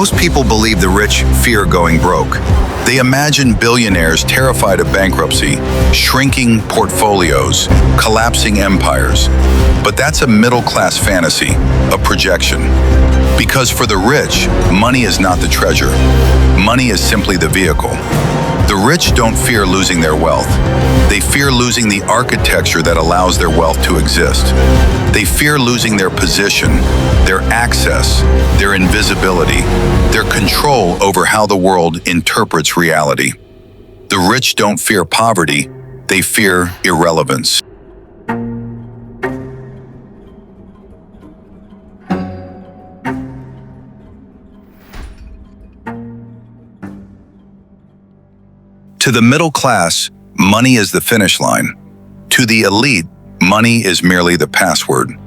Most people believe the rich fear going broke. They imagine billionaires terrified of bankruptcy, shrinking portfolios, collapsing empires. But that's a middle-class fantasy, a projection. Because for the rich, money is not the treasure. Money is simply the vehicle. The rich don't fear losing their wealth. They fear losing the architecture that allows their wealth to exist. They fear losing their position, their access, their invisibility, their control over how the world interprets reality. The rich don't fear poverty, they fear irrelevance. To the middle class, money is the finish line. To the elite, money is merely the password.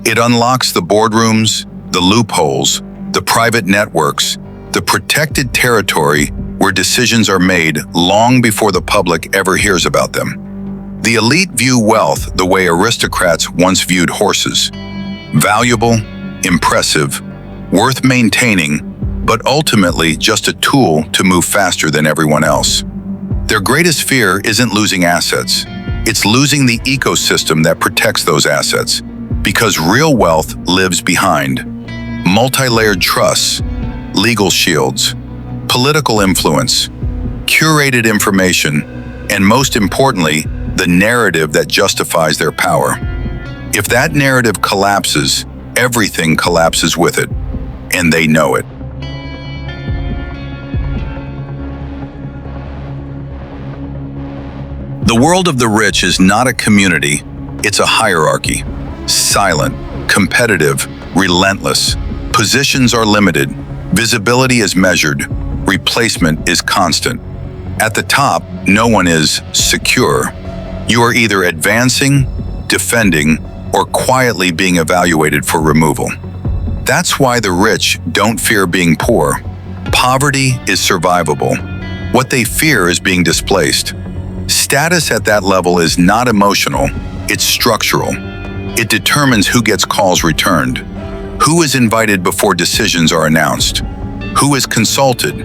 It unlocks the boardrooms, the loopholes, the private networks, the protected territory where decisions are made long before the public ever hears about them. The elite view wealth the way aristocrats once viewed horses. Valuable, impressive, worth maintaining, but ultimately just a tool to move faster than everyone else. Their greatest fear isn't losing assets. It's losing the ecosystem that protects those assets, because real wealth lives behind multi-layered trusts, legal shields, political influence, curated information, and most importantly, the narrative that justifies their power. If that narrative collapses, everything collapses with it, and they know it. The world of the rich is not a community, it's a hierarchy. Silent, competitive, relentless. Positions are limited, visibility is measured, replacement is constant. At the top, no one is secure. You are either advancing, defending, or quietly being evaluated for removal. That's why the rich don't fear being poor. Poverty is survivable. What they fear is being displaced. Status at that level is not emotional, it's structural. It determines who gets calls returned, who is invited before decisions are announced, who is consulted,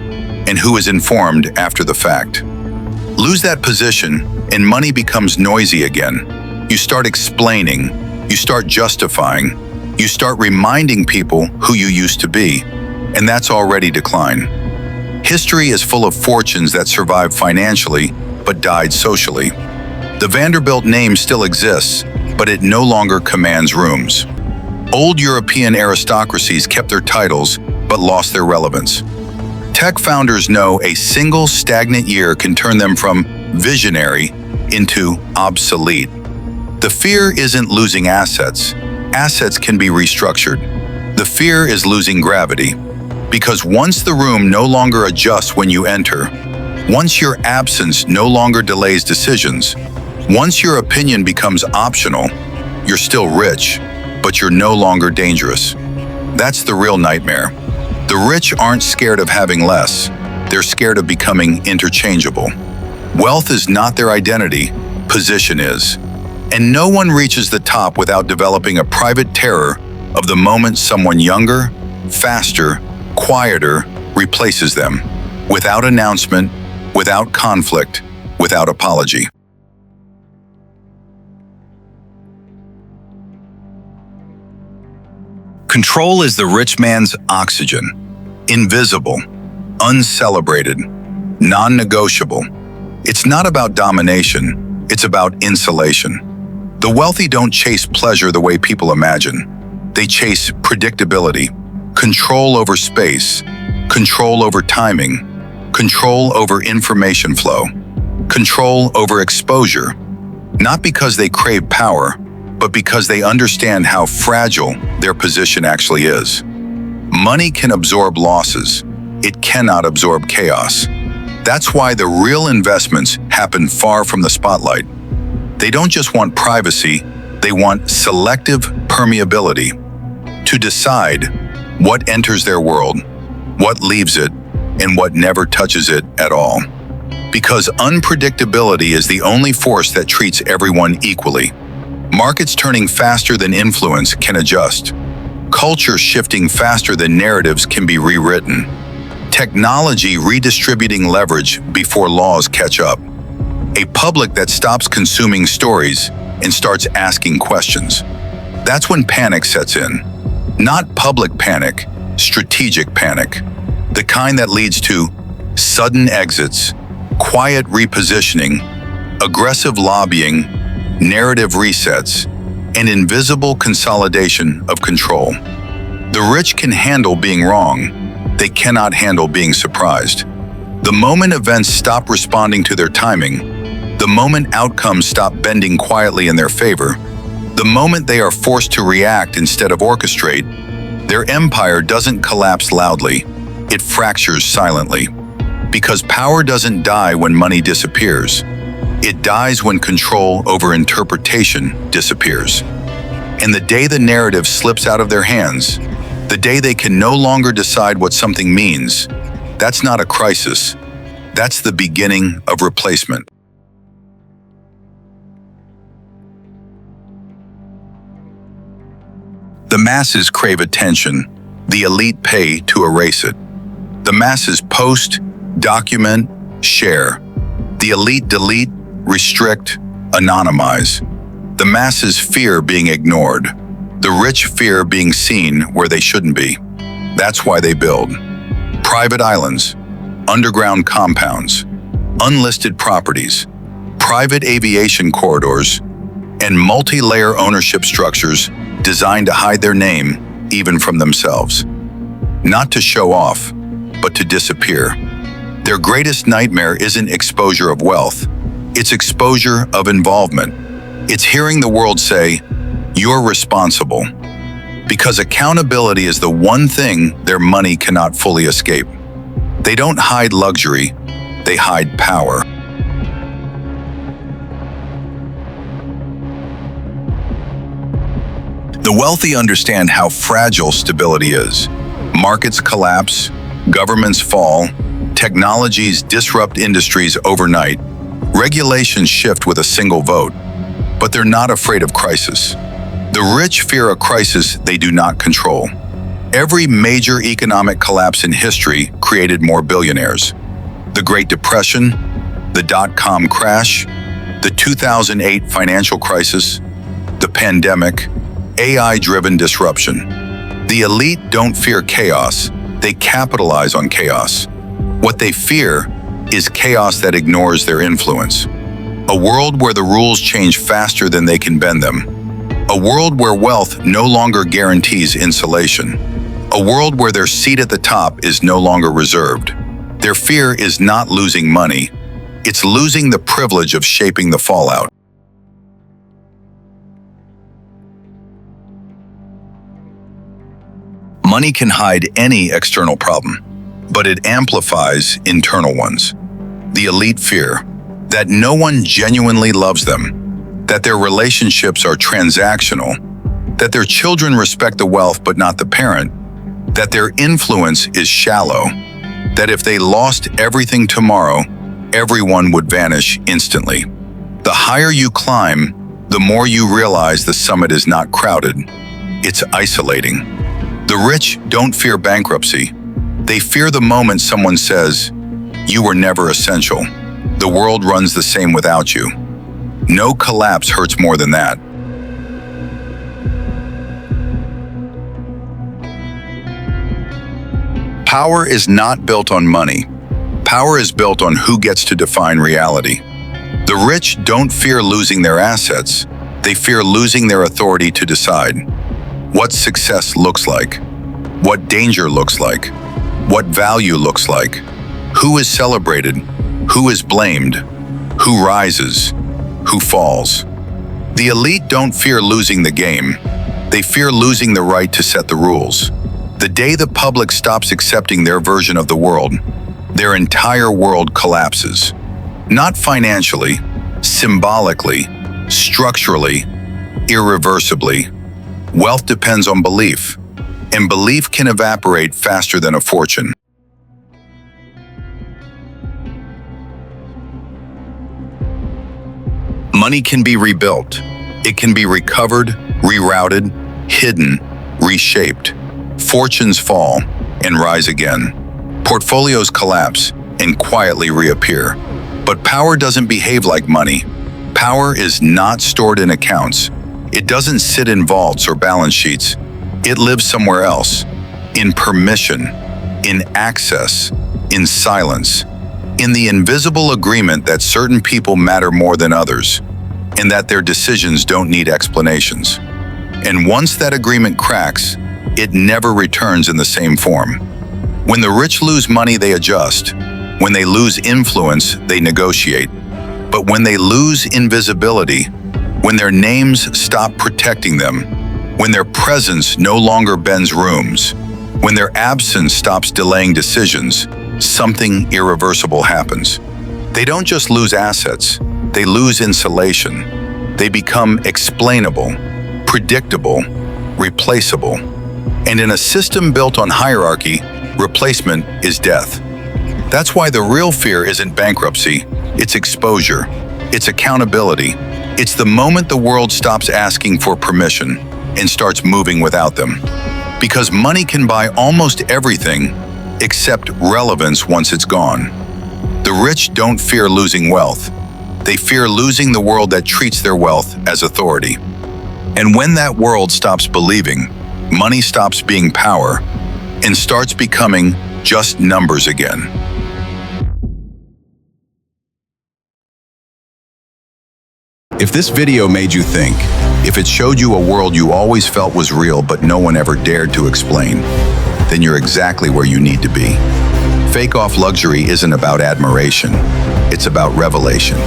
and who is informed after the fact. Lose that position, and money becomes noisy again. You start explaining, you start justifying, you start reminding people who you used to be, and that's already decline. History is full of fortunes that survived financially, but died socially. The Vanderbilt name still exists, but it no longer commands rooms. Old European aristocracies kept their titles, but lost their relevance. Tech founders know a single stagnant year can turn them from visionary into obsolete. The fear isn't losing assets. Assets can be restructured. The fear is losing gravity. Because once the room no longer adjusts when you enter, once your absence no longer delays decisions, once your opinion becomes optional, you're still rich, but you're no longer dangerous. That's the real nightmare. The rich aren't scared of having less. They're scared of becoming interchangeable. Wealth is not their identity, position is. And no one reaches the top without developing a private terror of the moment someone younger, faster, quieter replaces them, without announcement, without conflict, without apology. Control is the rich man's oxygen, invisible, uncelebrated, non-negotiable. It's not about domination, it's about insulation. The wealthy don't chase pleasure the way people imagine. They chase predictability, control over space, control over timing, control over information flow, control over exposure, not because they crave power, but because they understand how fragile their position actually is. Money can absorb losses. It cannot absorb chaos. That's why the real investments happen far from the spotlight. They don't just want privacy, they want selective permeability to decide what enters their world, what leaves it, and what never touches it at all. Because unpredictability is the only force that treats everyone equally. Markets turning faster than influence can adjust. culture shifting faster than narratives can be rewritten, technology redistributing leverage before laws catch up, a public that stops consuming stories and starts asking questions. That's when panic sets in. Not public panic, strategic panic. The kind that leads to sudden exits, quiet repositioning, aggressive lobbying, narrative resets, and invisible consolidation of control. The rich can handle being wrong. They cannot handle being surprised. The moment events stop responding to their timing, the moment outcomes stop bending quietly in their favor, the moment they are forced to react instead of orchestrate, their empire doesn't collapse loudly, it fractures silently. Because power doesn't die when money disappears. It dies when control over interpretation disappears. And the day the narrative slips out of their hands, the day they can no longer decide what something means, that's not a crisis. That's the beginning of replacement. The masses crave attention. The elite pay to erase it. The masses post, document, share. The elite delete, restrict, anonymize. The masses fear being ignored. The rich fear being seen where they shouldn't be. That's why they build private islands, underground compounds, unlisted properties, private aviation corridors, and multi-layer ownership structures designed to hide their name even from themselves. Not to show off, but to disappear. Their greatest nightmare isn't exposure of wealth, it's exposure of involvement. It's hearing the world say, "You're responsible." Because accountability is the one thing their money cannot fully escape. They don't hide luxury, they hide power. The wealthy understand how fragile stability is. Markets collapse, governments fall, technologies disrupt industries overnight, regulations shift with a single vote. But they're not afraid of crisis. The rich fear a crisis they do not control. Every major economic collapse in history created more billionaires. The Great Depression, the dot-com crash, the 2008 financial crisis, the pandemic, AI-driven disruption. The elite don't fear chaos, they capitalize on chaos. What they fear is chaos that ignores their influence. A world where the rules change faster than they can bend them. A world where wealth no longer guarantees insulation. A world where their seat at the top is no longer reserved. Their fear is not losing money, it's losing the privilege of shaping the fallout. Money can hide any external problem, but it amplifies internal ones. The elite fear that no one genuinely loves them, that their relationships are transactional, that their children respect the wealth but not the parent, that their influence is shallow, that if they lost everything tomorrow, everyone would vanish instantly. The higher you climb, the more you realize the summit is not crowded, it's isolating. The rich don't fear bankruptcy. They fear the moment someone says, "You were never essential. The world runs the same without you." No collapse hurts more than that. Power is not built on money. Power is built on who gets to define reality. The rich don't fear losing their assets. They fear losing their authority to decide what success looks like, what danger looks like, what value looks like, who is celebrated, who is blamed, who rises, who falls. The elite don't fear losing the game. They fear losing the right to set the rules. The day the public stops accepting their version of the world, their entire world collapses. Not financially, symbolically, structurally, irreversibly. Wealth depends on belief, and belief can evaporate faster than a fortune. Money can be rebuilt. It can be recovered, rerouted, hidden, reshaped. Fortunes fall and rise again. Portfolios collapse and quietly reappear. But power doesn't behave like money. Power is not stored in accounts. It doesn't sit in vaults or balance sheets. It lives somewhere else. In permission, in access, in silence, in the invisible agreement that certain people matter more than others, and that their decisions don't need explanations. And once that agreement cracks, it never returns in the same form. When the rich lose money, they adjust. When they lose influence, they negotiate. But when they lose invisibility, when their names stop protecting them, when their presence no longer bends rooms, when their absence stops delaying decisions, something irreversible happens. They don't just lose assets, they lose insulation. They become explainable, predictable, replaceable. And in a system built on hierarchy, replacement is death. That's why the real fear isn't bankruptcy, it's exposure, it's accountability. It's the moment the world stops asking for permission and starts moving without them. Because money can buy almost everything except relevance once it's gone. The rich don't fear losing wealth. They fear losing the world that treats their wealth as authority. And when that world stops believing, money stops being power and starts becoming just numbers again. If this video made you think, if it showed you a world you always felt was real but no one ever dared to explain, then you're exactly where you need to be. Fake-off luxury isn't about admiration, it's about revelation.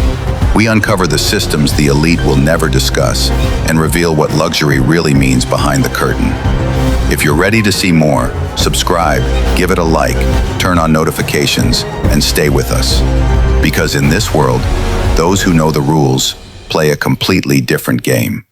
We uncover the systems the elite will never discuss and reveal what luxury really means behind the curtain. If you're ready to see more, subscribe, give it a like, turn on notifications, and stay with us. Because in this world, those who know the rules play a completely different game.